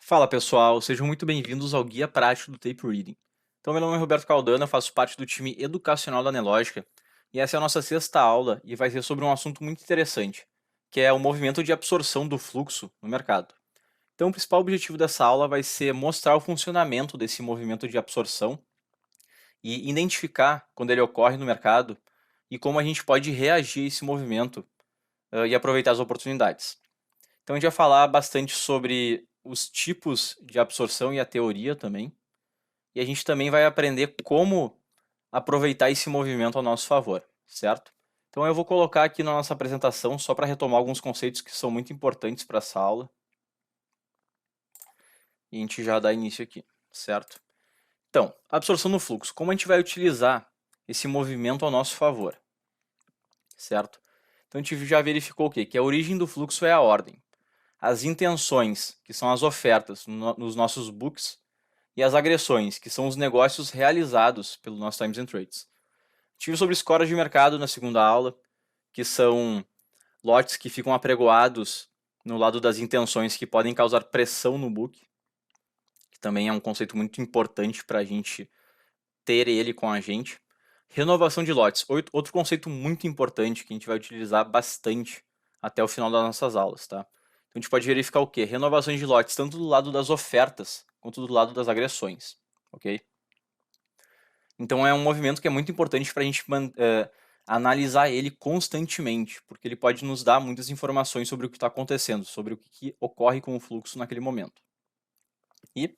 Fala pessoal, sejam muito bem-vindos ao Guia Prático do Tape Reading. Então, meu nome é Roberto Caldana, eu faço parte do time educacional da Nelógica e essa é a nossa sexta aula e vai ser sobre um assunto muito interessante, que é o movimento de absorção do fluxo no mercado. Então, o principal objetivo dessa aula vai ser mostrar o funcionamento desse movimento de absorção e identificar quando ele ocorre no mercado e como a gente pode reagir a esse movimento e aproveitar as oportunidades. Então a gente vai falar bastante sobre os tipos de absorção e a teoria também. E a gente também vai aprender como aproveitar esse movimento ao nosso favor, certo? Então eu vou colocar aqui na nossa apresentação só para retomar alguns conceitos que são muito importantes para essa aula. E a gente já dá início aqui, certo? Então, absorção no fluxo. Como a gente vai utilizar esse movimento ao nosso favor, certo? Então a gente já verificou o quê? Que a origem do fluxo é a ordem. As intenções, que são as ofertas nos nossos books, e as agressões, que são os negócios realizados pelo nosso Times and Trades. Tive sobre escoras de mercado na segunda aula, que são lotes que ficam apregoados no lado das intenções que podem causar pressão no book, que também é um conceito muito importante para a gente ter ele com a gente. Renovação de lotes, outro conceito muito importante que a gente vai utilizar bastante até o final das nossas aulas, tá? Então a gente pode verificar o quê? Renovações de lotes, tanto do lado das ofertas quanto do lado das agressões, ok? Então é um movimento que é muito importante para a gente analisar ele constantemente, porque ele pode nos dar muitas informações sobre o que está acontecendo, sobre o que ocorre com o fluxo naquele momento. E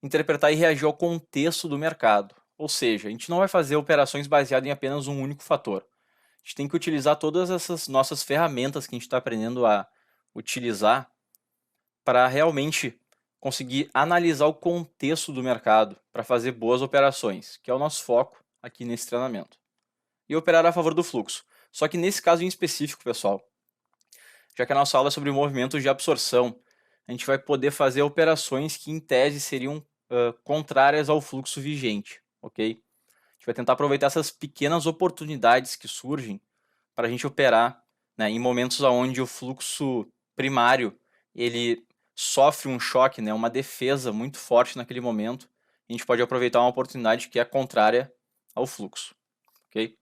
interpretar e reagir ao contexto do mercado. Ou seja, a gente não vai fazer operações baseadas em apenas um único fator. A gente tem que utilizar todas essas nossas ferramentas que a gente está aprendendo a utilizar para realmente conseguir analisar o contexto do mercado para fazer boas operações, que é o nosso foco aqui nesse treinamento. E operar a favor do fluxo. Só que nesse caso em específico, pessoal, já que a nossa aula é sobre movimentos de absorção, a gente vai poder fazer operações que em tese seriam contrárias ao fluxo vigente, ok? A gente vai tentar aproveitar essas pequenas oportunidades que surgem para a gente operar, né, em momentos onde o fluxo primário ele sofre um choque, né, uma defesa muito forte naquele momento. A gente pode aproveitar uma oportunidade que é contrária ao fluxo, ok?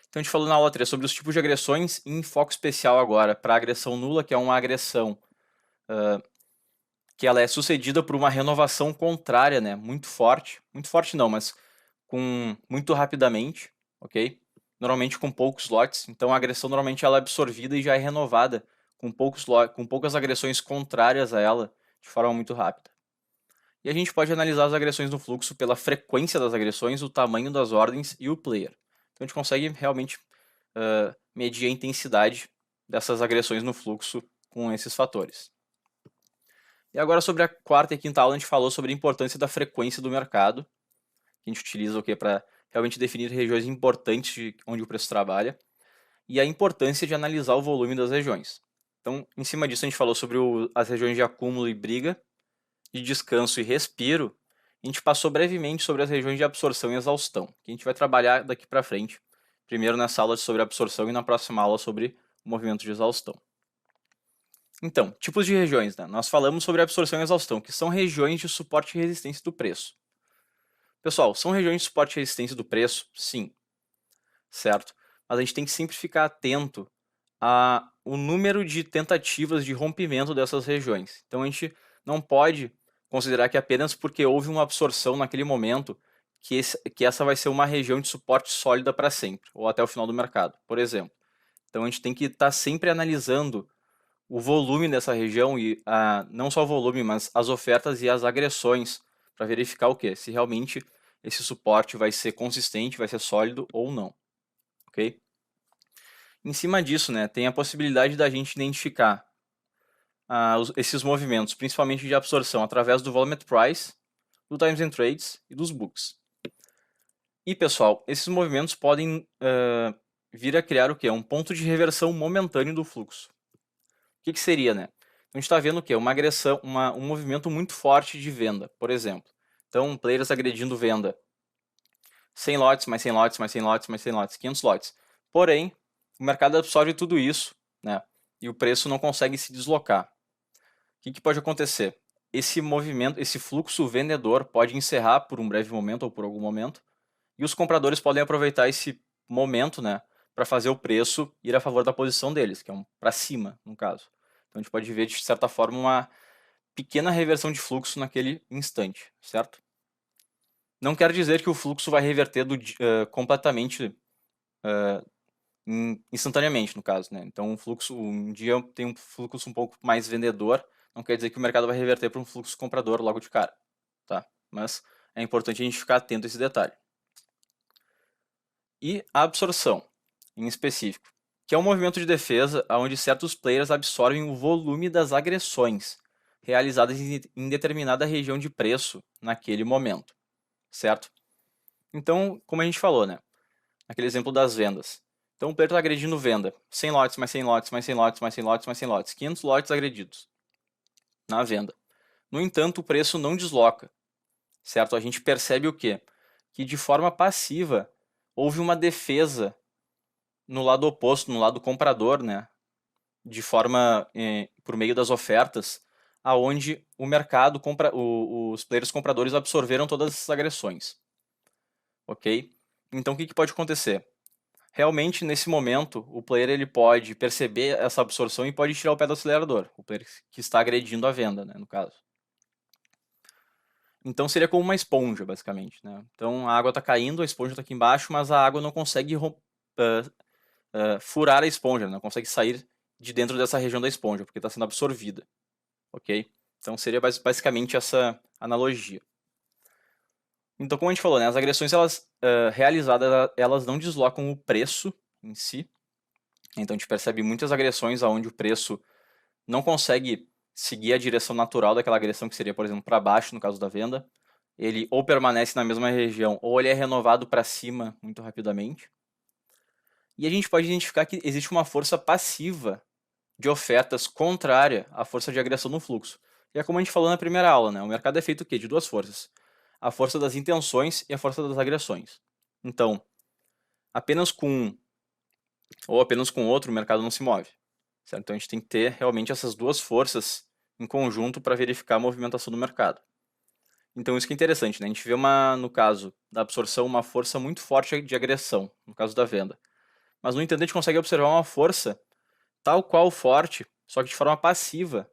Então a gente falou na aula 3 sobre os tipos de agressões e em foco especial agora para a agressão nula, que é uma agressão que ela é sucedida por uma renovação contrária, né, muito forte não, mas com muito rapidamente, ok? Normalmente com poucos lotes, então a agressão normalmente ela é absorvida e já é renovada com poucas agressões contrárias a ela de forma muito rápida. E a gente pode analisar as agressões no fluxo pela frequência das agressões, o tamanho das ordens e o player. Então a gente consegue realmente medir a intensidade dessas agressões no fluxo com esses fatores. E agora sobre a quarta e quinta aula a gente falou sobre a importância da frequência do mercado, que a gente utiliza o quê? Para realmente definir regiões importantes de onde o preço trabalha, e a importância de analisar o volume das regiões. Então, em cima disso, a gente falou sobre as regiões de acúmulo e briga, de descanso e respiro. A gente passou brevemente sobre as regiões de absorção e exaustão, que a gente vai trabalhar daqui para frente. Primeiro nessa aula sobre absorção e na próxima aula sobre o movimento de exaustão. Então, tipos de regiões, né? Nós falamos sobre absorção e exaustão, que são regiões de suporte e resistência do preço. Pessoal, são regiões de suporte e resistência do preço? Sim, certo? Mas a gente tem que sempre ficar atento ao número de tentativas de rompimento dessas regiões. Então a gente não pode considerar que apenas porque houve uma absorção naquele momento que essa vai ser uma região de suporte sólida para sempre, ou até o final do mercado, por exemplo. Então a gente tem que estar sempre analisando o volume dessa região e não só o volume, mas as ofertas e as agressões para verificar o que? Se realmente esse suporte vai ser consistente, vai ser sólido ou não, ok? Em cima disso, né, tem a possibilidade da gente identificar esses movimentos, principalmente de absorção, através do Volume at Price, do Times and Trades e dos Books. E, pessoal, esses movimentos podem vir a criar o quê? Um ponto de reversão momentâneo do fluxo. O que seria, né? Então, a gente está vendo o quê? Uma agressão, um movimento muito forte de venda, por exemplo. Então, players agredindo venda. 100 lotes, mais 100 lotes, mais 100 lotes, mais 100 lotes, 500 lotes. Porém, o mercado absorve tudo isso, né? E o preço não consegue se deslocar. que pode acontecer? Esse movimento, esse fluxo vendedor pode encerrar por um breve momento ou por algum momento, e os compradores podem aproveitar esse momento, né, para fazer o preço ir a favor da posição deles, que é para cima, no caso. Então a gente pode ver, de certa forma, uma pequena reversão de fluxo naquele instante, certo? Não quer dizer que o fluxo vai reverter completamente instantaneamente, no caso, né? Então, um dia tem um fluxo um pouco mais vendedor, não quer dizer que o mercado vai reverter para um fluxo comprador logo de cara, tá? Mas é importante a gente ficar atento a esse detalhe. E a absorção, em específico, que é um movimento de defesa onde certos players absorvem o volume das agressões realizadas em determinada região de preço naquele momento, certo? Então, como a gente falou, né? Aquele exemplo das vendas. Então o player está agredindo venda. 100 lotes, mais 100 lotes, mais 100 lotes, mais 100 lotes, mais 100 lotes. 500 lotes agredidos na venda. No entanto, o preço não desloca, certo? A gente percebe o quê? Que de forma passiva houve uma defesa no lado oposto, no lado comprador, né? De forma, por meio das ofertas, aonde o mercado, os players compradores absorveram todas essas agressões. Ok? Então o que pode acontecer? Realmente, nesse momento, o player ele pode perceber essa absorção e pode tirar o pé do acelerador, o player que está agredindo a venda, né, no caso. Então seria como uma esponja, basicamente, né? Então a água está caindo, a esponja está aqui embaixo, mas a água não consegue furar a esponja, não consegue sair de dentro dessa região da esponja, porque está sendo absorvida, ok? Então seria basicamente essa analogia. Então, como a gente falou, né, as agressões realizadas, elas não deslocam o preço em si. Então a gente percebe muitas agressões onde o preço não consegue seguir a direção natural daquela agressão, que seria, por exemplo, para baixo, no caso da venda. Ele ou permanece na mesma região, ou ele é renovado para cima muito rapidamente. E a gente pode identificar que existe uma força passiva de ofertas contrária à força de agressão no fluxo. E é como a gente falou na primeira aula, né? O mercado é feito o quê? De duas forças. A força das intenções e a força das agressões. Então, apenas com um ou apenas com outro, o mercado não se move. Certo? Então a gente tem que ter realmente essas duas forças em conjunto para verificar a movimentação do mercado. Então isso que é interessante, né? A gente vê no caso da absorção, uma força muito forte de agressão, no caso da venda. Mas no entanto a gente consegue observar uma força tal qual forte, só que de forma passiva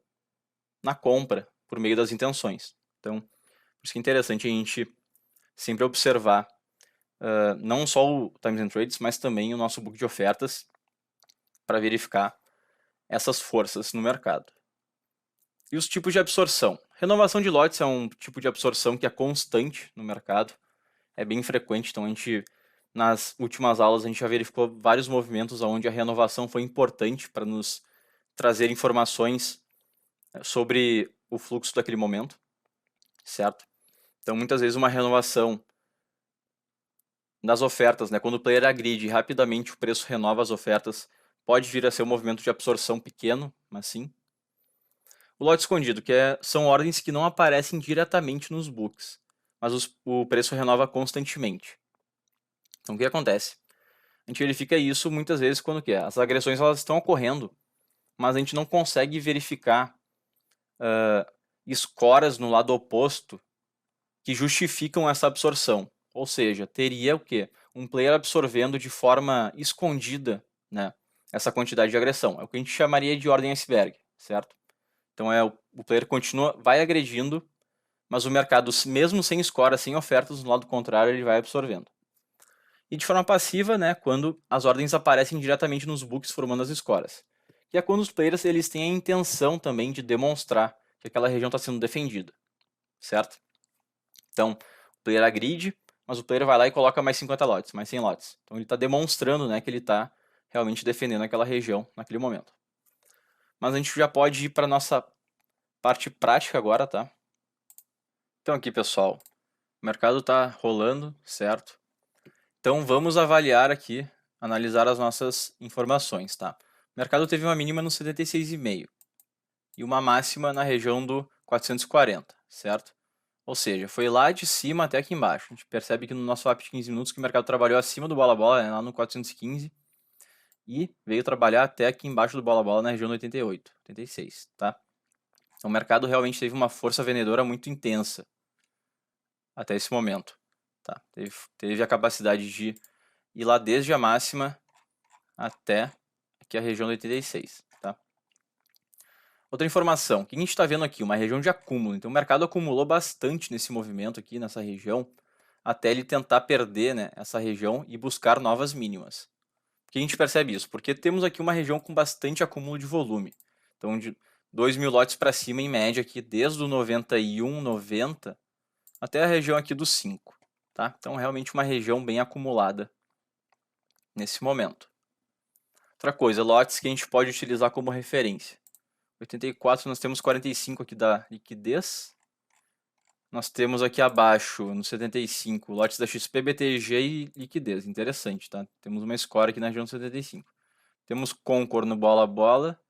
na compra, por meio das intenções. Então, por isso que é interessante a gente sempre observar não só o Times and Trades, mas também o nosso book de ofertas para verificar essas forças no mercado. E os tipos de absorção. Renovação de lotes é um tipo de absorção que é constante no mercado, é bem frequente, então nas últimas aulas a gente já verificou vários movimentos onde a renovação foi importante para nos trazer informações sobre o fluxo daquele momento, certo? Então muitas vezes uma renovação das ofertas, né, quando o player agride e rapidamente o preço renova as ofertas, pode vir a ser um movimento de absorção pequeno, mas sim. O lote escondido, são ordens que não aparecem diretamente nos books, mas o preço renova constantemente. Então o que acontece? A gente verifica isso muitas vezes quando as agressões elas estão ocorrendo, mas a gente não consegue verificar escoras no lado oposto que justificam essa absorção. Ou seja, teria o quê? Um player absorvendo de forma escondida, né, essa quantidade de agressão. É o que a gente chamaria de ordem iceberg, certo? Então o player vai agredindo, mas o mercado, mesmo sem score, sem ofertas, no lado contrário, ele vai absorvendo. E de forma passiva, né, quando as ordens aparecem diretamente nos books formando as escoras. Que é quando os players eles têm a intenção também de demonstrar que aquela região está sendo defendida, certo? Então, o player agride, mas o player vai lá e coloca mais 50 lotes, mais 100 lotes. Então ele está demonstrando, né, que ele está realmente defendendo aquela região naquele momento. Mas a gente já pode ir para a nossa parte prática agora, tá? Então aqui, pessoal, o mercado está rolando, certo? Então vamos avaliar aqui, analisar as nossas informações, tá? O mercado teve uma mínima no 76,5 e uma máxima na região do 440, certo? Ou seja, foi lá de cima até aqui embaixo. A gente percebe que no nosso swap de 15 minutos que o mercado trabalhou acima do bola-bola, né, lá no 415, e veio trabalhar até aqui embaixo do bola-bola na região do 88, 86, tá? Então, o mercado realmente teve uma força vendedora muito intensa até esse momento. Tá? Teve a capacidade de ir lá desde a máxima até aqui a região do 86. Tá? Outra informação, o que a gente está vendo aqui? Uma região de acúmulo. Então o mercado acumulou bastante nesse movimento aqui, nessa região, até ele tentar perder, né, essa região e buscar novas mínimas. Por que a gente percebe isso? Porque temos aqui uma região com bastante acúmulo de volume. Então de 2.000 lotes para cima, em média, aqui desde o 91, 90, até a região aqui dos 5. Tá? Então realmente uma região bem acumulada nesse momento. Outra coisa, lotes que a gente pode utilizar como referência. 84 nós temos 45 aqui da liquidez. Nós temos aqui abaixo, no 75, lotes da XP, BTG e liquidez. Interessante, tá? Temos uma score aqui na região do 75. Temos Concor no bola a bola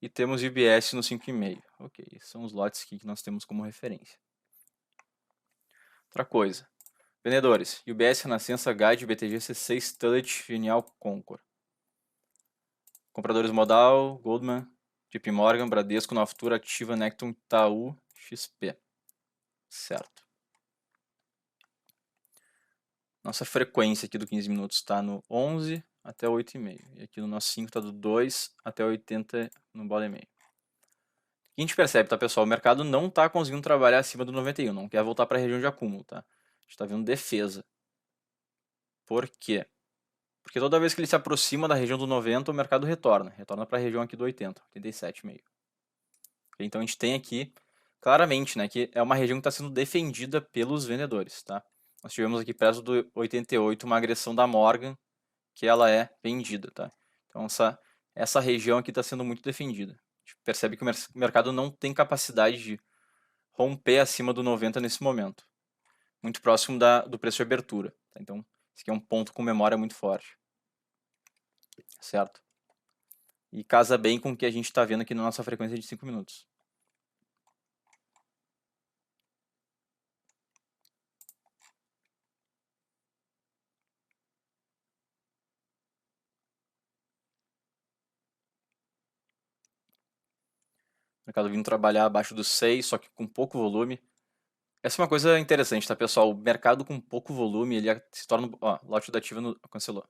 e temos UBS no 5,5. Ok, esses são os lotes aqui que nós temos como referência. Outra coisa. Vendedores. UBS, Renascença, Guide, BTG, C6, Tullet, Genial, Concor. Compradores Modal, Goldman, JP Morgan, Bradesco, Noftura, Ativa, Necton, Itaú, XP. Certo. Nossa frequência aqui do 15 minutos está no 11 até 8,5. E aqui no nosso 5 está do 2 até 80 no bola e meio. O que a gente percebe, tá, pessoal? O mercado não está conseguindo trabalhar acima do 91. Não quer voltar para a região de acúmulo, tá? A gente está vendo defesa. Por quê? Porque toda vez que ele se aproxima da região do 90, o mercado retorna. Retorna para a região aqui do 80, 87,5. Então a gente tem aqui, claramente, né, que é uma região que está sendo defendida pelos vendedores, tá? Nós tivemos aqui perto do 88 uma agressão da Morgan, que ela é vendida, tá? Então essa região aqui está sendo muito defendida. A gente percebe que o mercado não tem capacidade de romper acima do 90 nesse momento. Muito próximo do preço de abertura. Tá? Então, esse aqui é um ponto com memória muito forte. Certo? E casa bem com o que a gente está vendo aqui na nossa frequência de 5 minutos. O mercado vindo trabalhar abaixo dos 6, só que com pouco volume. Essa é uma coisa interessante, tá, pessoal? O mercado com pouco volume, ele se torna... Ó, lote da ativa cancelou.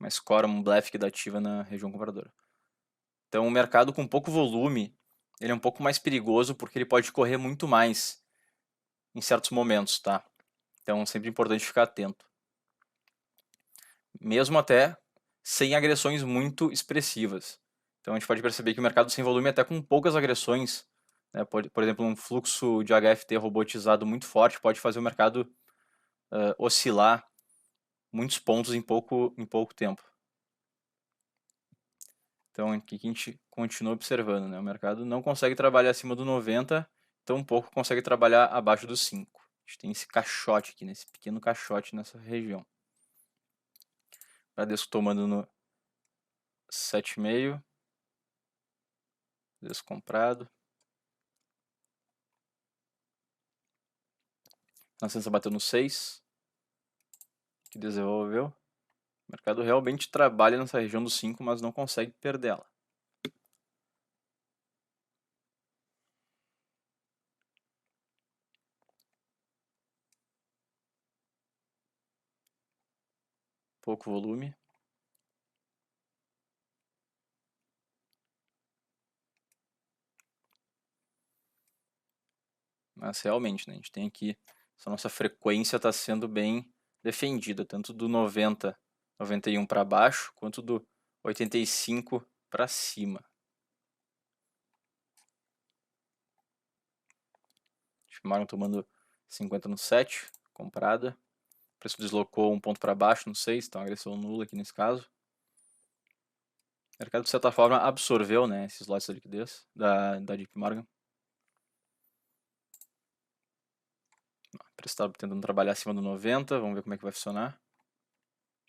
Uma score, um blefe que dá ativa na região compradora. Então, o mercado com pouco volume, ele é um pouco mais perigoso porque ele pode correr muito mais em certos momentos, tá? Então, é sempre importante ficar atento. Mesmo até sem agressões muito expressivas. Então, a gente pode perceber que o mercado sem volume, até com poucas agressões, né, por exemplo, um fluxo de HFT robotizado muito forte, pode fazer o mercado oscilar muitos pontos em pouco tempo. Então, aqui que a gente continua observando, né? O mercado não consegue trabalhar acima do 90, tampouco consegue trabalhar abaixo dos 5. A gente tem esse caixote aqui, esse pequeno caixote nessa região. Bradesco tomando no 7,5. Descomprado. Nascença bateu no 6. Que desenvolveu. O mercado realmente trabalha nessa região do 5, mas não consegue perder ela. Pouco volume. Mas realmente, né, a gente tem aqui, essa nossa frequência está sendo bem defendida, tanto do 90, 91 para baixo, quanto do 85 para cima. Chamaram tomando 50 no 7, comprada. O preço deslocou um ponto para baixo no 6, então agressão nula aqui nesse caso. O mercado, de certa forma, absorveu, né, esses lotes da liquidez da JP Morgan. O preço está tentando trabalhar acima do 90, vamos ver como é que vai funcionar.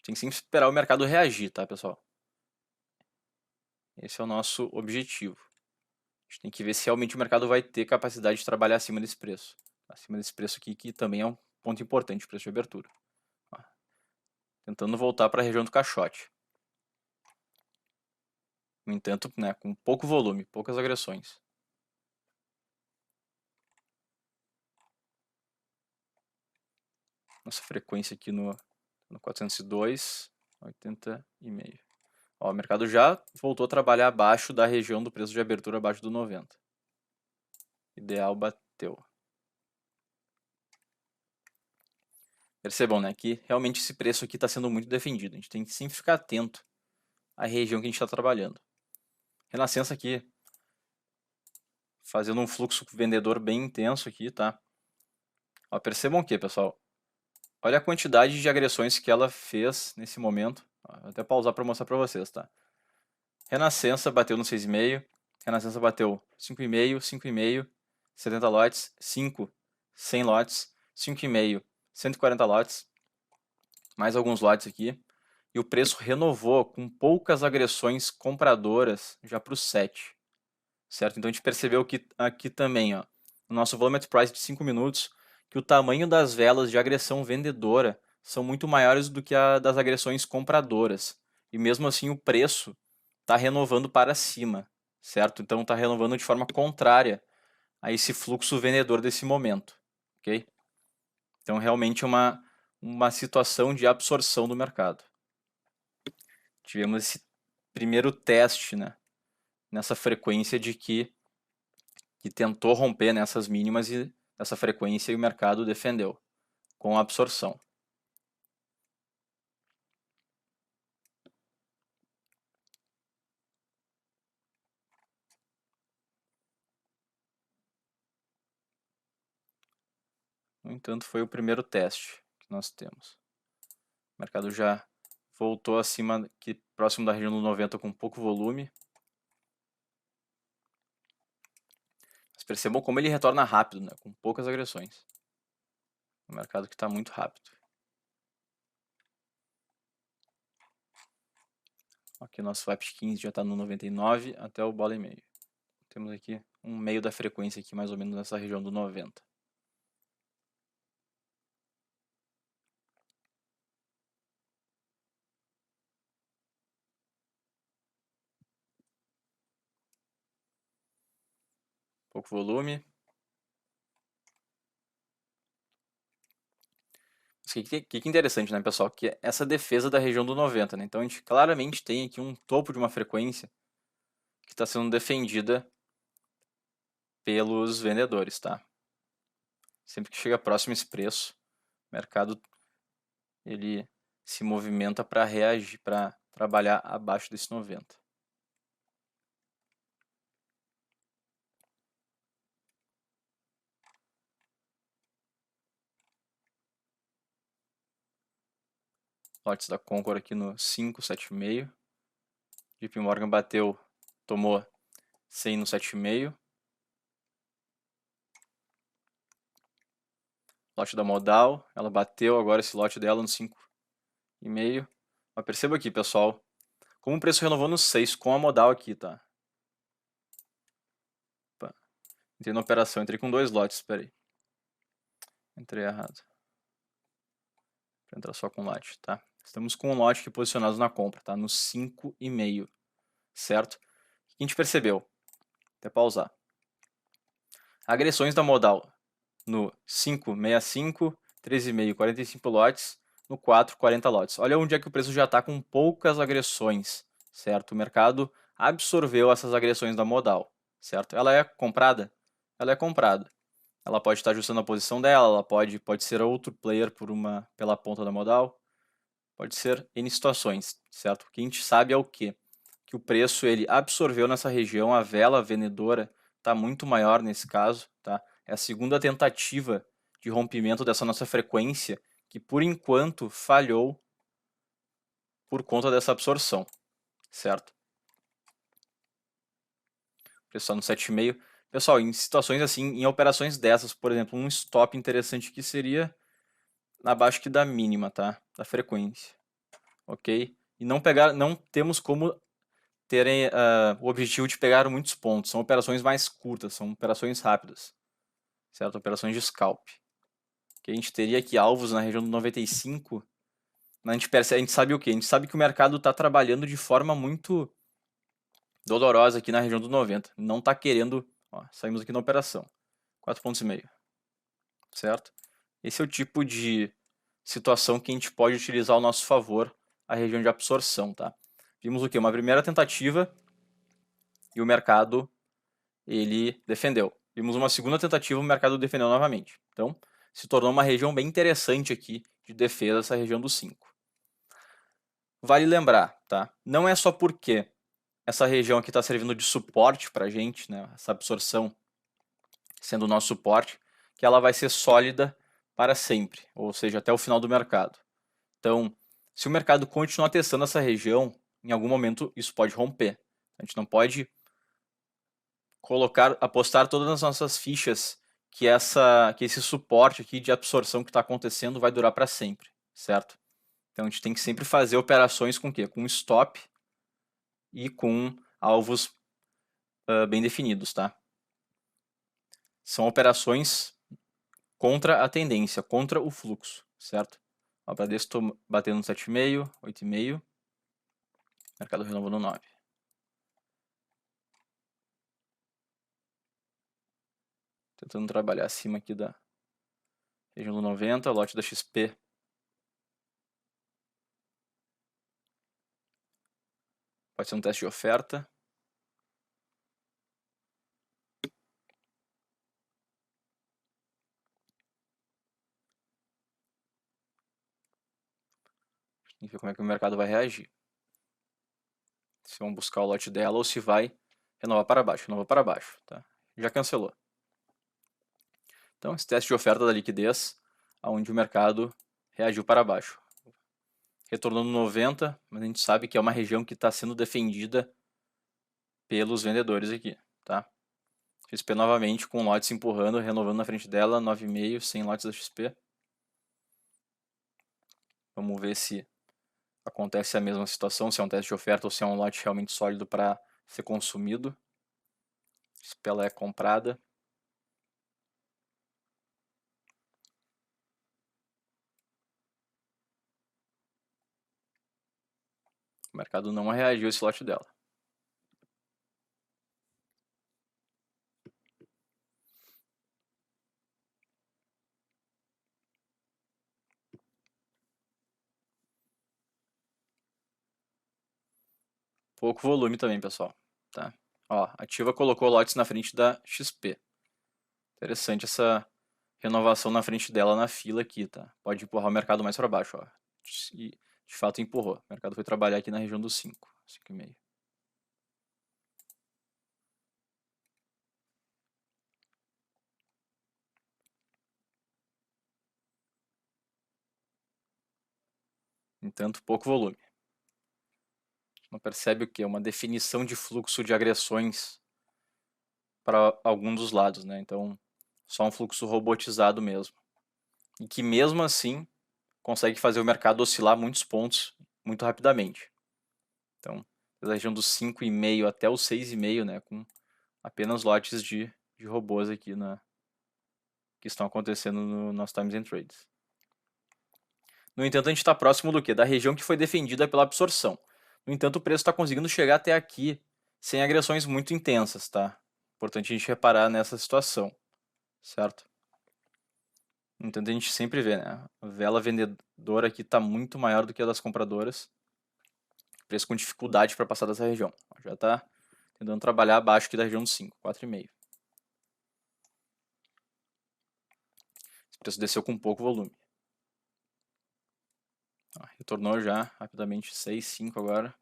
Tem que sempre esperar o mercado reagir, tá, pessoal? Esse é o nosso objetivo. A gente tem que ver se realmente o mercado vai ter capacidade de trabalhar acima desse preço. Acima desse preço aqui, que também é um ponto importante, o preço de abertura. Ó, tentando voltar para a região do caixote. No entanto, né, com pouco volume, poucas agressões. nossa frequência aqui no 402, 80,5. Ó, o mercado já voltou a trabalhar abaixo da região do preço de abertura, abaixo do 90. Ideal bateu. Percebam, né, que realmente esse preço aqui está sendo muito defendido. A gente tem que sempre ficar atento à região que a gente está trabalhando. Renascença aqui, fazendo um fluxo vendedor bem intenso aqui, tá? Ó, percebam o que, pessoal? Olha a quantidade de agressões que ela fez nesse momento. Vou até pausar para mostrar para vocês, tá? Renascença bateu no 6,5. Renascença bateu 5,5, 5,5, 70 lotes, 5, 100 lotes, 5,5, 140 lotes, mais alguns lotes aqui. E o preço renovou com poucas agressões compradoras já para o 7. Certo? Então a gente percebeu que aqui também, ó, no nosso volume price de 5 minutos, que o tamanho das velas de agressão vendedora são muito maiores do que a das agressões compradoras. E mesmo assim o preço está renovando para cima, certo? Então está renovando de forma contrária a esse fluxo vendedor desse momento, ok? Então realmente é uma situação de absorção do mercado. Tivemos esse primeiro teste, né, nessa frequência de que tentou romper nessas mínimas e essa frequência e o mercado defendeu com a absorção. No entanto, foi o primeiro teste que nós temos. O mercado já voltou acima, aqui, próximo da região do 90 com pouco volume. Mas percebam como ele retorna rápido, né? Com poucas agressões. Um mercado que está muito rápido. Aqui nosso swap 15 já está no 99 até o bola e meio. Temos aqui um meio da frequência aqui mais ou menos nessa região do 90. Pouco volume. O que é interessante, né, pessoal? Que é essa defesa da região do 90, né? Então a gente claramente tem aqui um topo de uma frequência que está sendo defendida pelos vendedores, tá? Sempre que chega próximo a esse preço, o mercado ele se movimenta para reagir, para trabalhar abaixo desse 90. Lotes da Concor aqui no 5, 7,5. JP Morgan bateu, tomou 100 no 7,5. Lote da Modal, ela bateu agora esse lote dela no 5,5. Mas perceba aqui, pessoal, como o preço renovou no 6 com a Modal aqui, tá? Opa. Entrei na operação, entrei com 2 lotes, espera aí. Entrei errado. Vou entrar só com lote, tá? Estamos com um lote aqui posicionado na compra, tá? No 5,5, certo? O que a gente percebeu? Até pausar. Agressões da Modal no 5,65, 13,5, 45 lotes, no 4, 40 lotes. Olha onde é que o preço já está com poucas agressões, certo? O mercado absorveu essas agressões da Modal, certo? Ela é comprada? Ela é comprada. Ela pode estar ajustando a posição dela, ela pode ser outro player pela ponta da Modal, pode ser N situações, certo? O que a gente sabe é o quê? Que o preço ele absorveu nessa região, a vela vendedora está muito maior nesse caso, tá? É a segunda tentativa de rompimento dessa nossa frequência que por enquanto falhou por conta dessa absorção, certo? O preço está no 7,5. Pessoal, em situações assim, em operações dessas, por exemplo, um stop interessante que seria abaixo que da mínima, tá? Da frequência, ok? E não temos como terem o objetivo de pegar muitos pontos. São operações mais curtas, são operações rápidas, certo? Operações de scalp. Que a gente teria aqui alvos na região do 95. A gente sabe o quê? A gente sabe que o mercado está trabalhando de forma muito dolorosa aqui na região do 90. Não está querendo... Ó, saímos aqui na operação. 4,5 pontos, certo? Esse é o tipo de situação que a gente pode utilizar ao nosso favor a região de absorção, tá? Vimos o que? Uma primeira tentativa e o mercado ele defendeu. Vimos uma segunda tentativa, o mercado defendeu novamente. Então, se tornou uma região bem interessante aqui de defesa, essa região do 5. Vale lembrar, tá? Não é só porque essa região aqui está servindo de suporte para a gente, né? Essa absorção sendo o nosso suporte, que ela vai ser sólida para sempre, ou seja, até o final do mercado. Então, se o mercado continuar testando essa região, em algum momento isso pode romper. A gente não pode apostar todas as nossas fichas que esse suporte aqui de absorção que está acontecendo vai durar para sempre, certo? Então a gente tem que sempre fazer operações com o quê? Com stop e com alvos bem definidos, tá? São operações contra a tendência, contra o fluxo, certo? Ó, para desse estou batendo no 7,5, 8,5, mercado renovou no 9. Tentando trabalhar acima aqui da região do 90, lote da XP. Pode ser um teste de oferta. Tem que ver como é que o mercado vai reagir. Se vão buscar o lote dela ou se vai renovar para baixo. Renovou para baixo, tá? Já cancelou. Então, esse teste de oferta da liquidez, onde o mercado reagiu para baixo. Retornou no 90, mas a gente sabe que é uma região que está sendo defendida pelos vendedores aqui, tá? XP novamente com lotes empurrando, renovando na frente dela, 9,5, 100 lotes da XP. Vamos ver se acontece a mesma situação, se é um teste de oferta ou se é um lote realmente sólido para ser consumido. XP ela é comprada. O mercado não reagiu a esse lote dela. Pouco volume também, pessoal. Tá? Ó, a Ativa colocou lotes na frente da XP. Interessante essa renovação na frente dela na fila aqui, tá? Pode empurrar o mercado mais para baixo, ó. E de fato empurrou. O mercado foi trabalhar aqui na região dos 5, 5,5. Entanto, pouco volume. Não percebe o que? Uma definição de fluxo de agressões para algum dos lados, né? Então, só um fluxo robotizado mesmo. E que mesmo assim consegue fazer o mercado oscilar muitos pontos muito rapidamente. Então, da região dos 5,5 até os 6,5, né? Com apenas lotes de robôs aqui que estão acontecendo no nosso Times and Trades. No entanto, a gente está próximo do quê? Da região que foi defendida pela absorção. No entanto, o preço está conseguindo chegar até aqui sem agressões muito intensas, tá? Importante a gente reparar nessa situação, certo? No entanto, a gente sempre vê, né? A vela vendedora aqui está muito maior do que a das compradoras. Preço com dificuldade para passar dessa região. Já está tentando trabalhar abaixo aqui da região dos 5, 4,5. Esse preço desceu com pouco volume. Retornou já rapidamente 6, 5 agora.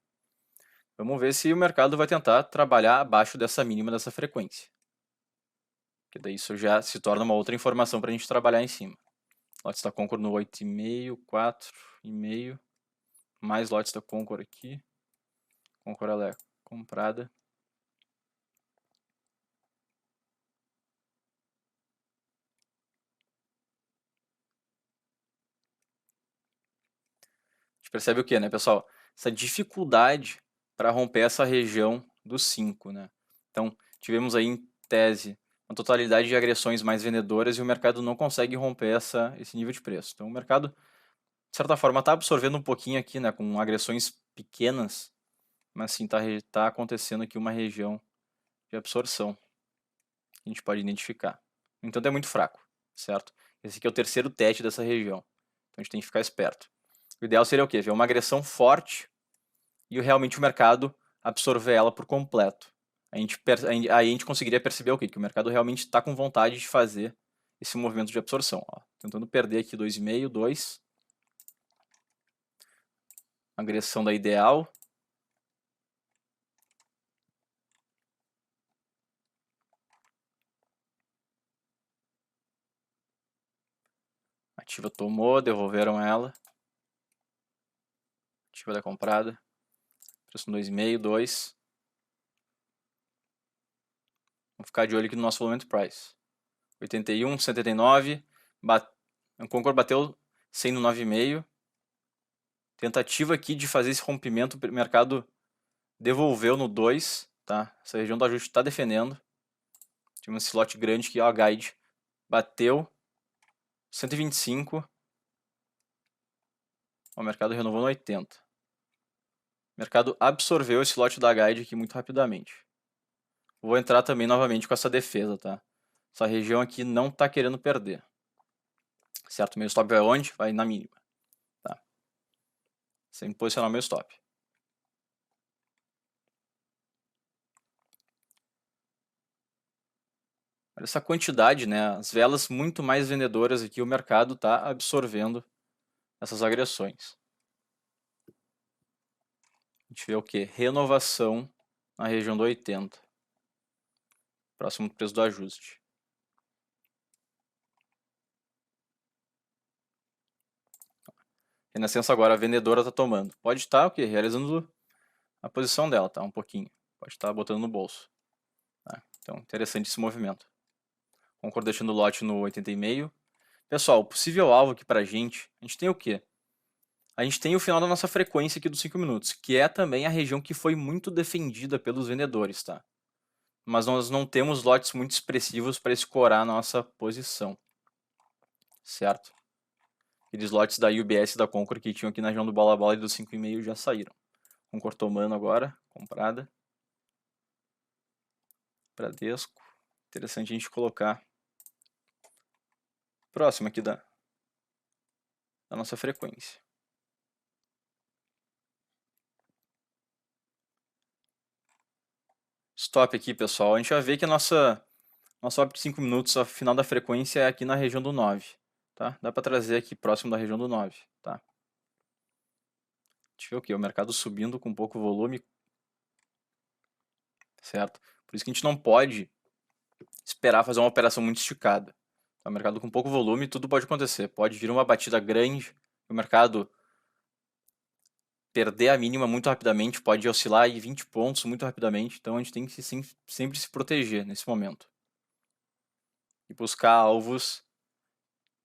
Vamos ver se o mercado vai tentar trabalhar abaixo dessa mínima dessa frequência. Que daí isso já se torna uma outra informação para a gente trabalhar em cima. Lotes da Concor no 8,5, 4,5. Mais lotes da Concor aqui. Concor ela é comprada. A gente percebe o que, né, pessoal? Essa dificuldade para romper essa região dos 5, né? Então, tivemos aí em tese uma totalidade de agressões mais vendedoras e o mercado não consegue romper esse nível de preço. Então, o mercado, de certa forma, está absorvendo um pouquinho aqui, né, com agressões pequenas, mas sim, tá acontecendo aqui uma região de absorção que a gente pode identificar. No entanto, é muito fraco, certo? Esse aqui é o terceiro teste dessa região. Então a gente tem que ficar esperto. O ideal seria o quê? Ver uma agressão forte e realmente o mercado absorver ela por completo. Aí a gente conseguiria perceber o quê? Que o mercado realmente está com vontade de fazer esse movimento de absorção. Ó. Tentando perder aqui 2,5, 2. Agressão da ideal. Ativa tomou, devolveram ela. Ativa da comprada. Preço 2,5, 2. Vamos ficar de olho aqui no nosso volume price. 81, 189. O Concord bateu 100 no 9,5. Tentativa aqui de fazer esse rompimento. O mercado devolveu no 2. Tá? Essa região do ajuste está defendendo. Tivemos esse slot grande aqui, ó, a guide. Bateu 125. O mercado renovou no 80. O mercado absorveu esse lote da guide aqui muito rapidamente. Vou entrar também novamente com essa defesa, tá? Essa região aqui não está querendo perder. Certo? Meu stop vai onde? Vai na mínima. Tá? Sempre posicionar o meu stop. Olha essa quantidade, né? As velas muito mais vendedoras aqui, o mercado está absorvendo essas agressões. A gente vê o que? Renovação na região do 80. Próximo do preço do ajuste. Renascença agora, a vendedora está tomando. Pode estar o quê? Realizando a posição dela, tá? Um pouquinho. Pode estar botando no bolso. Tá? Então, interessante esse movimento. Concord deixando o lote no 80,5. Pessoal, o possível alvo aqui pra gente, a gente tem o quê? A gente tem o final da nossa frequência aqui dos 5 minutos, que é também a região que foi muito defendida pelos vendedores, tá? Mas nós não temos lotes muito expressivos para escorar a nossa posição, certo? Aqueles lotes da UBS e da Concord que tinham aqui na região do bola-bola e dos 5,5 já saíram. Concord tomando agora, comprada. Bradesco. Interessante a gente colocar próximo aqui da nossa frequência. Stop aqui, pessoal. A gente vai ver que nosso stop de 5 minutos, a final da frequência é aqui na região do 9. Tá? Dá para trazer aqui próximo da região do 9. Tá? Deixa eu ver o que? O mercado subindo com pouco volume. Certo? Por isso que a gente não pode esperar fazer uma operação muito esticada. O mercado com pouco volume, tudo pode acontecer. Pode vir uma batida grande, o mercado perder a mínima muito rapidamente, pode oscilar em 20 pontos muito rapidamente. Então a gente tem que sempre se proteger nesse momento. E buscar alvos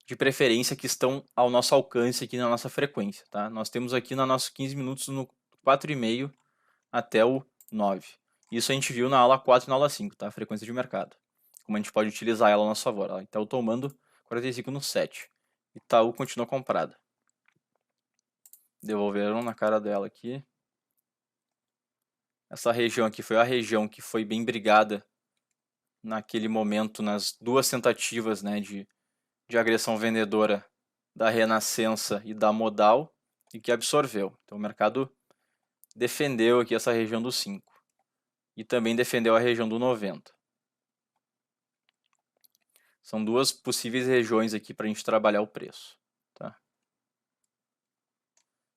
de preferência que estão ao nosso alcance aqui na nossa frequência. Tá? Nós temos aqui nos nossos 15 minutos no 4,5 até o 9. Isso a gente viu na aula 4 e na aula 5, tá? A frequência de mercado. Como a gente pode utilizar ela a nosso favor. Ó. Itaú tomando 45 no 7. Itaú continua comprada. Devolveram na cara dela aqui. Essa região aqui foi a região que foi bem brigada naquele momento, nas duas tentativas, né, de agressão vendedora da Renascença e da Modal, e que absorveu. Então o mercado defendeu aqui essa região do 5. E também defendeu a região do 90. São duas possíveis regiões aqui para a gente trabalhar o preço. Tá? A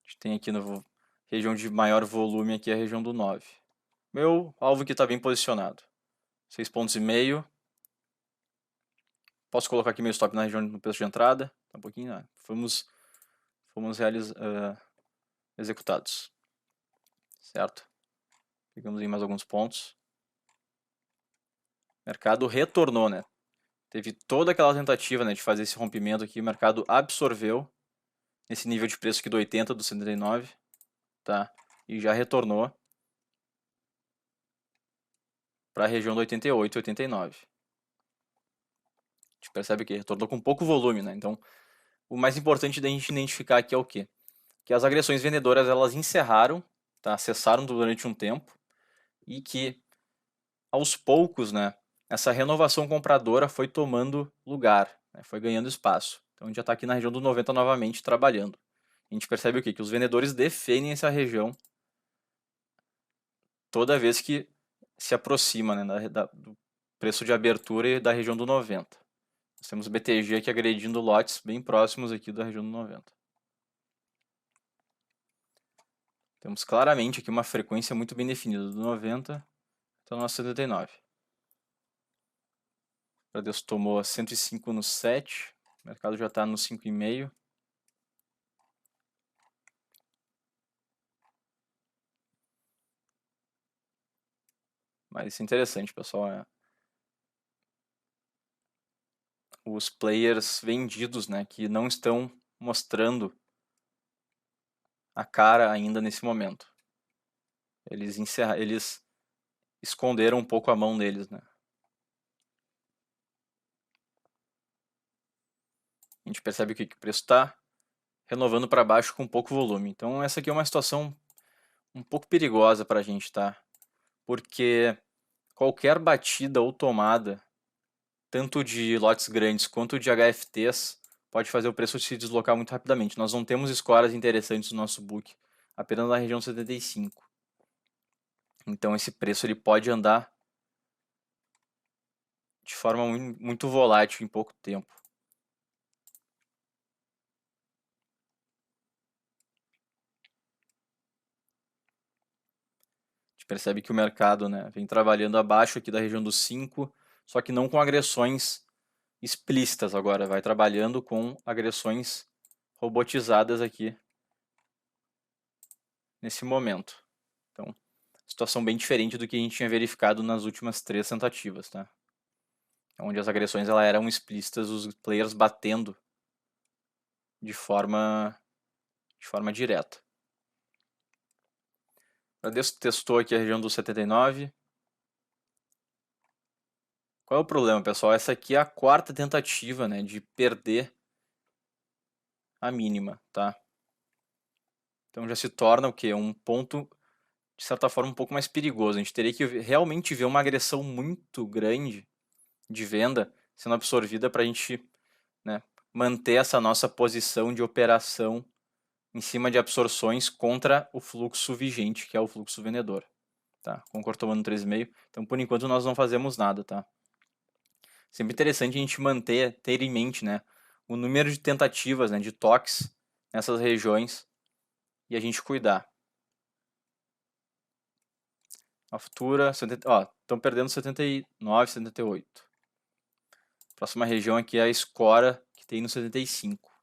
gente tem aqui na região de maior volume aqui a região do 9. Meu alvo aqui está bem posicionado. 6,5 pontos. Posso colocar aqui meu stop na região no preço de entrada. Tá um pouquinho, né? Fomos executados. Certo? Pegamos em mais alguns pontos. O mercado retornou, né? Teve toda aquela tentativa, né, de fazer esse rompimento aqui. O mercado absorveu nesse nível de preço aqui do 80, do 79. Tá? E já retornou para a região do 88 e 89. A gente percebe que retornou com pouco volume, né? Então, o mais importante da gente identificar aqui é o quê? Que as agressões vendedoras, elas encerraram, tá? Cessaram durante um tempo e que, aos poucos, né, essa renovação compradora foi tomando lugar, né? Foi ganhando espaço. Então já está aqui na região do 90 novamente trabalhando. A gente percebe o quê? Que os vendedores defendem essa região toda vez que se aproxima, né, do preço de abertura e da região do 90. Nós temos o BTG aqui agredindo lotes bem próximos aqui da região do 90. Temos claramente aqui uma frequência muito bem definida do 90 até o nosso 79. O Bradesco tomou 105 no 7, o mercado já está no 5,5. Mas isso é interessante, pessoal. Os players vendidos, né, que não estão mostrando a cara ainda nesse momento. Eles esconderam um pouco a mão deles, né? A gente percebe que o preço está renovando para baixo com pouco volume. Então essa aqui é uma situação um pouco perigosa para a gente, tá? Porque qualquer batida ou tomada, tanto de lotes grandes quanto de HFTs, pode fazer o preço se deslocar muito rapidamente. Nós não temos escoras interessantes no nosso book, apenas na região 75. Então esse preço ele pode andar de forma muito volátil em pouco tempo. A gente percebe que o mercado, né, vem trabalhando abaixo aqui da região dos 5, só que não com agressões explícitas agora, vai trabalhando com agressões robotizadas aqui nesse momento. Então, situação bem diferente do que a gente tinha verificado nas últimas 3 tentativas, tá? Onde as agressões eram explícitas, os players batendo de forma direta. O Bradesco testou aqui a região do 79. Qual é o problema, pessoal? Essa aqui é a 4ª tentativa, né, de perder a mínima, tá? Então já se torna o quê? Um ponto, de certa forma, um pouco mais perigoso. A gente teria que realmente ver uma agressão muito grande de venda sendo absorvida para a gente, né, manter essa nossa posição de operação em cima de absorções contra o fluxo vigente, que é o fluxo vendedor. Tá? Concor tomando 3,5. Então, por enquanto, nós não fazemos nada, tá? Sempre interessante a gente ter em mente, né, o número de tentativas, né, de toques nessas regiões e a gente cuidar. A futura, estão perdendo 79, 78. Próxima região aqui é a escora, que tem no 75.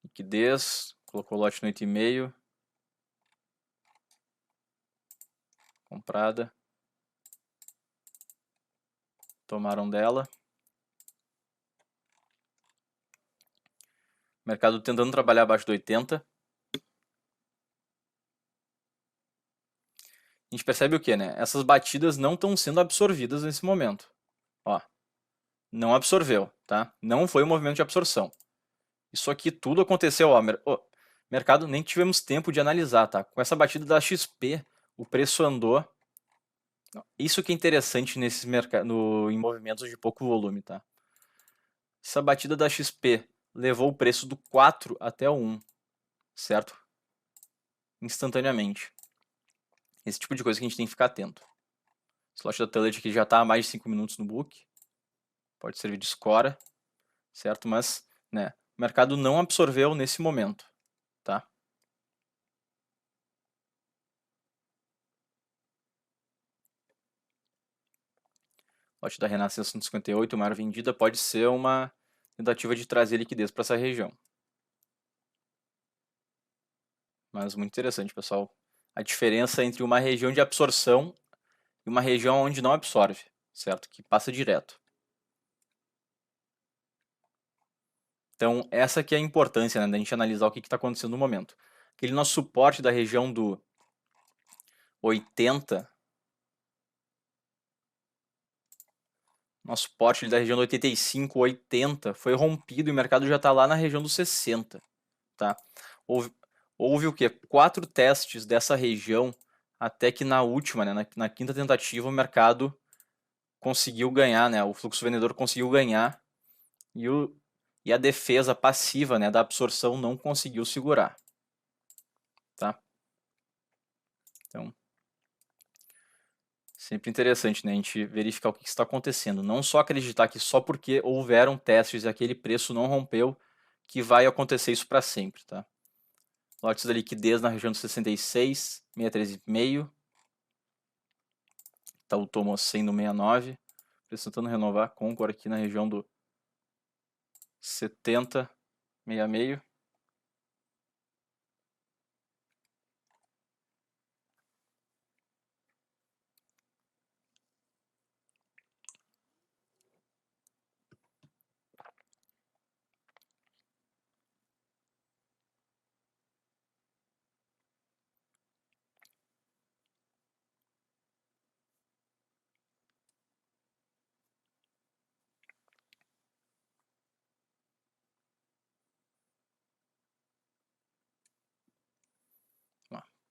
Liquidez, colocou o lote no 8,5. Comprada. Tomaram dela. Mercado tentando trabalhar abaixo do 80. A gente percebe o que, né? Essas batidas não estão sendo absorvidas nesse momento. Ó, não absorveu, tá? Não foi um movimento de absorção. Isso aqui tudo aconteceu, ó, mercado nem tivemos tempo de analisar, tá? Com essa batida da XP, o preço andou. Isso que é interessante nesses em movimentos de pouco volume, tá? Essa batida da XP levou o preço do 4 até o 1, certo? Instantaneamente. Esse tipo de coisa que a gente tem que ficar atento. O slot da Tullet aqui já está há mais de 5 minutos no book. Pode servir de escora, certo? Mas, né, o mercado não absorveu nesse momento, tá? Lote da Renascença 158, maior vendida, pode ser uma tentativa de trazer liquidez para essa região. Mas muito interessante, pessoal. A diferença entre uma região de absorção e uma região onde não absorve, certo? Que passa direto. Então, essa aqui é a importância, né, da gente analisar o que está acontecendo no momento. Aquele nosso suporte da região do 80, nosso suporte da região do 85, 80, foi rompido e o mercado já está lá na região dos 60. Tá? Houve o quê? 4 testes dessa região, até que na última, né, na 5ª tentativa, o mercado conseguiu ganhar, né, o fluxo vendedor conseguiu ganhar E a defesa passiva, né, da absorção não conseguiu segurar, tá? Então, sempre interessante, né, a gente verificar o que está acontecendo. Não só acreditar que só porque houveram testes e aquele preço não rompeu, que vai acontecer isso para sempre, tá? Lotes da liquidez na região dos 66, 63,5. Tá o Tomocen no 69. Tentando renovar. Concor aqui na região do 70, 66.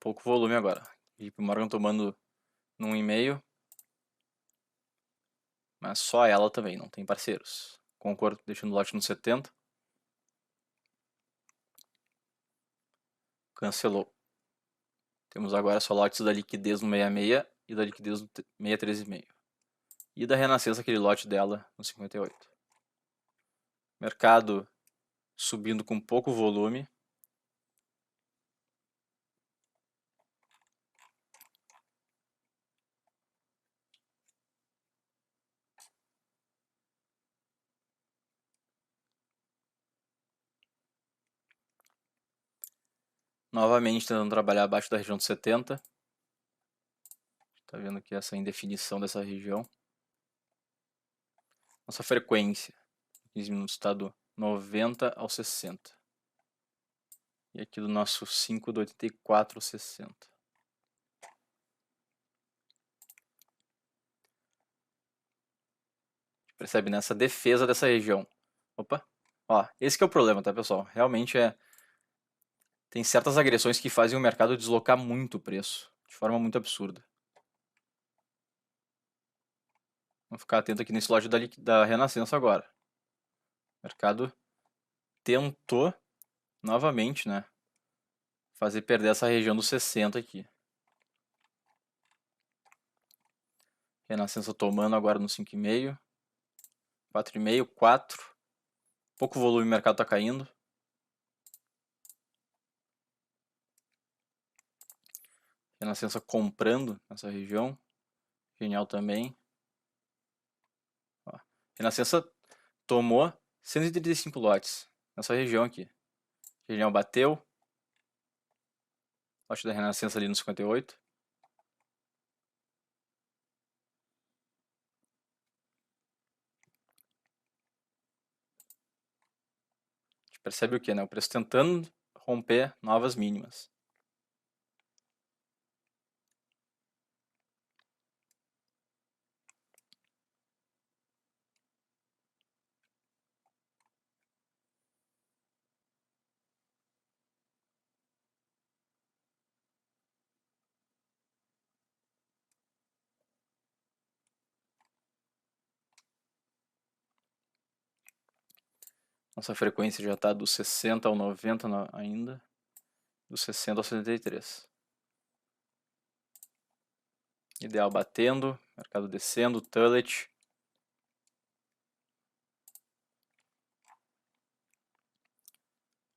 Pouco volume agora. JP Morgan tomando no 1,5. Mas só ela também, não tem parceiros. Concor deixando o lote no 70. Cancelou. Temos agora só lotes da liquidez no 66 e da liquidez no 63,5. E da Renascença, aquele lote dela no 58. Mercado subindo com pouco volume. Novamente tentando trabalhar abaixo da região de 70. Tá vendo aqui essa indefinição dessa região. Nossa frequência, 15 minutos, está do 90 ao 60. E aqui do nosso 5 do 84 ao 60. Percebe nessa defesa dessa região. Opa, ó, esse que é o problema, tá, pessoal? Realmente tem certas agressões que fazem o mercado deslocar muito o preço, de forma muito absurda. Vamos ficar atento aqui nesse lote da Renascença agora. O mercado tentou novamente, né, fazer perder essa região dos 60 aqui. Renascença tomando agora no 5,5. 4,5, 4. Pouco volume, o mercado está caindo. Renascença comprando nessa região. Genial também. Ó. Renascença tomou 135 lotes nessa região aqui. Genial bateu. Lote da Renascença ali no 58. A gente percebe o que, né? O preço tentando romper novas mínimas. Nossa frequência já está do 60 ao 90 ainda. Do 60 ao 73. Ideal batendo. Mercado descendo. Tullet.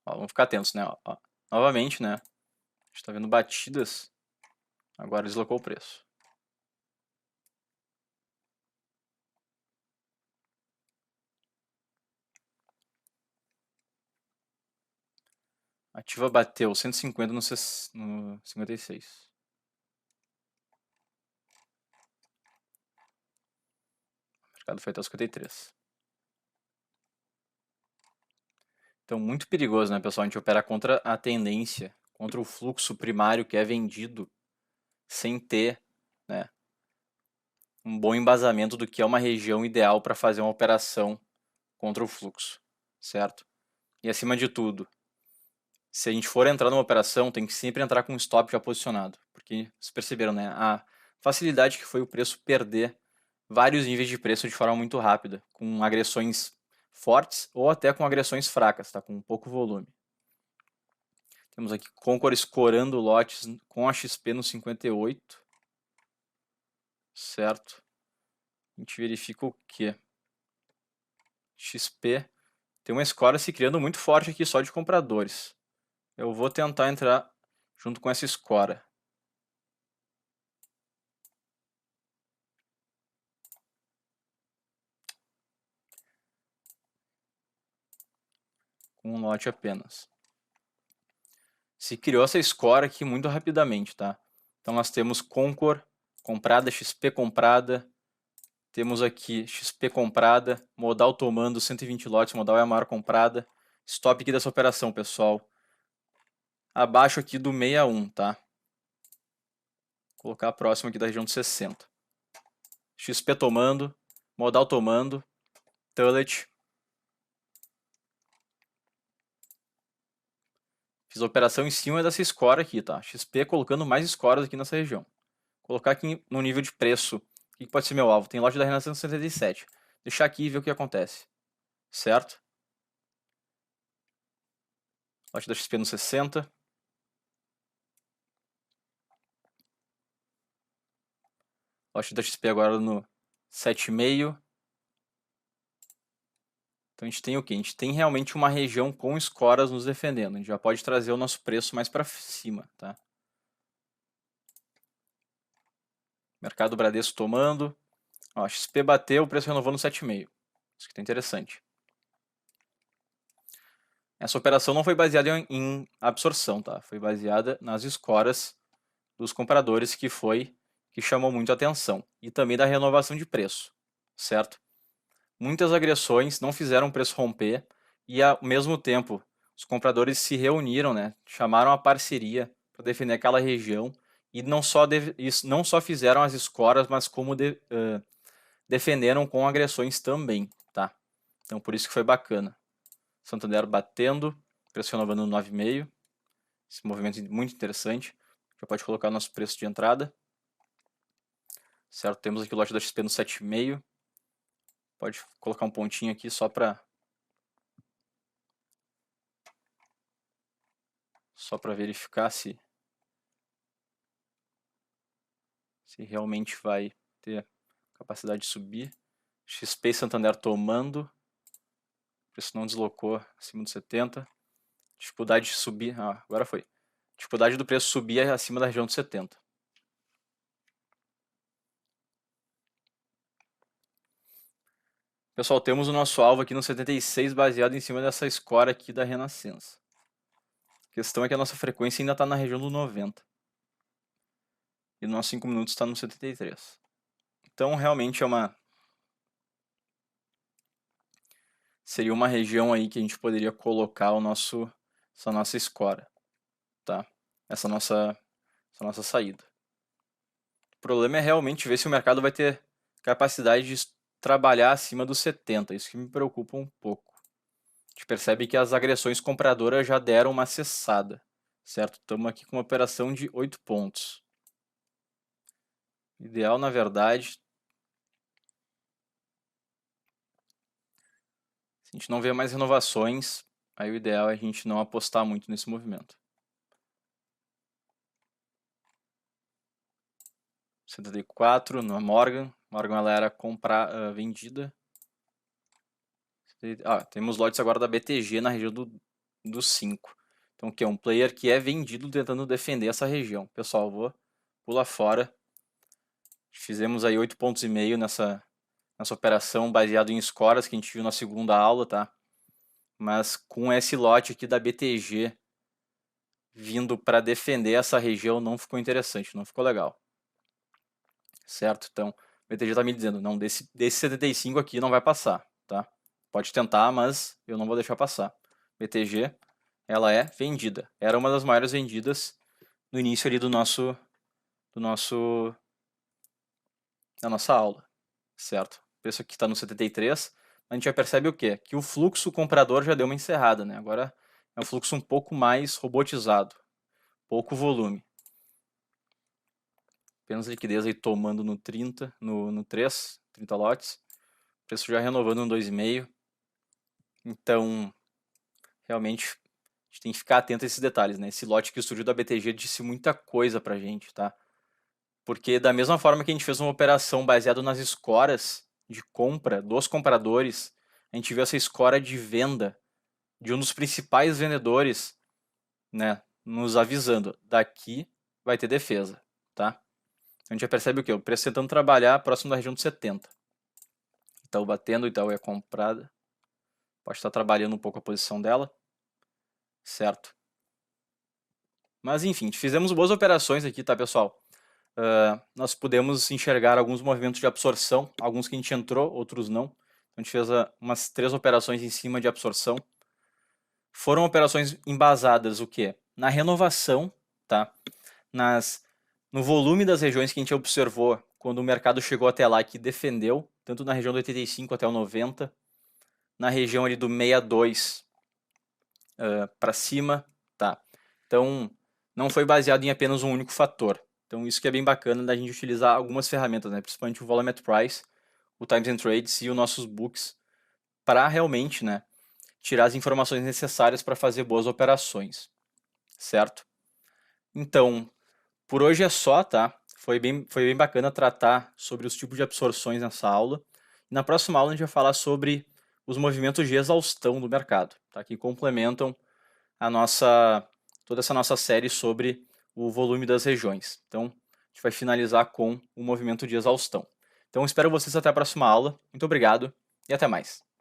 Ó, vamos ficar atentos, né? Ó, novamente, né? A gente está vendo batidas. Agora deslocou o preço. Ativa bateu 150 no 56. O mercado foi até os 53. Então, muito perigoso, né, pessoal? A gente operar contra a tendência, contra o fluxo primário que é vendido, sem ter, né, um bom embasamento do que é uma região ideal para fazer uma operação contra o fluxo, certo? E acima de tudo, se a gente for entrar numa operação, tem que sempre entrar com um stop já posicionado, porque vocês perceberam, né? A facilidade que foi o preço perder vários níveis de preço de forma muito rápida, com agressões fortes ou até com agressões fracas, tá? Com pouco volume. Temos aqui Concor escorando lotes com a XP no 58. Certo? A gente verifica o quê? XP. Tem uma score se criando muito forte aqui só de compradores. Eu vou tentar entrar junto com essa score. Com um lote apenas. Se criou essa score aqui muito rapidamente, tá? Então nós temos Concor comprada, XP comprada. Temos aqui XP comprada, modal tomando 120 lotes, modal é a maior comprada. Stop aqui dessa operação, pessoal. Abaixo aqui do 61, tá? Vou colocar próximo aqui da região de 60. XP tomando, modal tomando, Tullet. Fiz a operação em cima dessa score aqui, tá? XP colocando mais scores aqui nessa região. Vou colocar aqui no nível de preço. O que pode ser meu alvo? Tem lote da Renascença 77. Deixar aqui e ver o que acontece. Certo? Lote da XP no 60. Lote da XP agora no 7,5. Então a gente tem o quê? A gente tem realmente uma região com escoras nos defendendo. A gente já pode trazer o nosso preço mais para cima, tá? Mercado Bradesco tomando. Ó, XP bateu, o preço renovou no 7,5. Isso que tá interessante. Essa operação não foi baseada em absorção, tá? Foi baseada nas escoras dos compradores que chamou muito a atenção. E também da renovação de preço, certo? Muitas agressões não fizeram o preço romper e, ao mesmo tempo, os compradores se reuniram, né? Chamaram a parceria para defender aquela região e não só fizeram as escoras, mas como defenderam com agressões também, tá? Então, por isso que foi bacana. Santander batendo, preço renovando no 9,5. Esse movimento é muito interessante. Já pode colocar nosso preço de entrada. Certo? Temos aqui o lote da XP no 7,5. Pode colocar um pontinho aqui só para verificar se realmente vai ter capacidade de subir. XP e Santander tomando. O preço não deslocou acima dos 70. Dificuldade de subir. Ah, agora foi. Dificuldade do preço subir acima da região de 70. Pessoal, temos o nosso alvo aqui no 76 baseado em cima dessa score aqui da Renascença. A questão é que a nossa frequência ainda está na região do 90. E o nosso 5 minutos está no 73. Então, realmente seria uma região aí que a gente poderia colocar essa nossa score, tá? Essa nossa saída. O problema é realmente ver se o mercado vai ter capacidade de trabalhar acima dos 70. Isso que me preocupa um pouco. A gente percebe que as agressões compradoras já deram uma cessada, certo? Estamos aqui com uma operação de 8 pontos. O ideal, na verdade, se a gente não vê mais renovações, aí o ideal é a gente não apostar muito nesse movimento. 74 na Morgan. Morgan ela era vendida. Temos lotes agora da BTG na região do 5. Então, que é um player que é vendido tentando defender essa região. Pessoal, vou pular fora. Fizemos aí 8,5 pontos nessa operação baseado em scores que a gente viu na segunda aula, tá? Mas com esse lote aqui da BTG vindo para defender essa região não ficou interessante, não ficou legal. Certo? Então, o BTG está me dizendo, não, desse 75 aqui não vai passar, tá? Pode tentar, mas eu não vou deixar passar. BTG, ela é vendida. Era uma das maiores vendidas no início ali da nossa aula, certo? O preço aqui está no 73, a gente já percebe o quê? Que o fluxo comprador já deu uma encerrada, né? Agora é um fluxo um pouco mais robotizado, pouco volume. Apenas liquidez aí tomando no 30, no 3, 30 lotes. Preço já renovando no 2,5. Então, realmente, a gente tem que ficar atento a esses detalhes, né? Esse lote que surgiu da BTG disse muita coisa pra gente, tá? Porque da mesma forma que a gente fez uma operação baseada nas escoras de compra dos compradores, a gente viu essa escora de venda de um dos principais vendedores, né, nos avisando, daqui vai ter defesa, tá? A gente já percebe o quê? O preço tentando trabalhar próximo da região de 70. Itaú batendo, Itaú é comprada. Pode estar trabalhando um pouco a posição dela, certo? Mas enfim, fizemos boas operações aqui, tá, pessoal? Nós pudemos enxergar alguns movimentos de absorção, alguns que a gente entrou, outros não. A gente fez umas 3 operações em cima de absorção. Foram operações embasadas o quê? Na renovação, tá? No volume das regiões que a gente observou quando o mercado chegou até lá, que defendeu, tanto na região do 85 até o 90, na região ali do 62 para cima, tá? Então, não foi baseado em apenas um único fator. Então, isso que é bem bacana da gente utilizar algumas ferramentas, né? Principalmente o Volume at Price, o Times and Trades e os nossos books, para realmente, né, tirar as informações necessárias para fazer boas operações, certo? Então, por hoje é só, tá? Foi bem bacana tratar sobre os tipos de absorções nessa aula. Na próxima aula a gente vai falar sobre os movimentos de exaustão do mercado, tá? Que complementam toda essa nossa série sobre o volume das regiões. Então, a gente vai finalizar com o movimento de exaustão. Então, espero vocês até a próxima aula. Muito obrigado e até mais.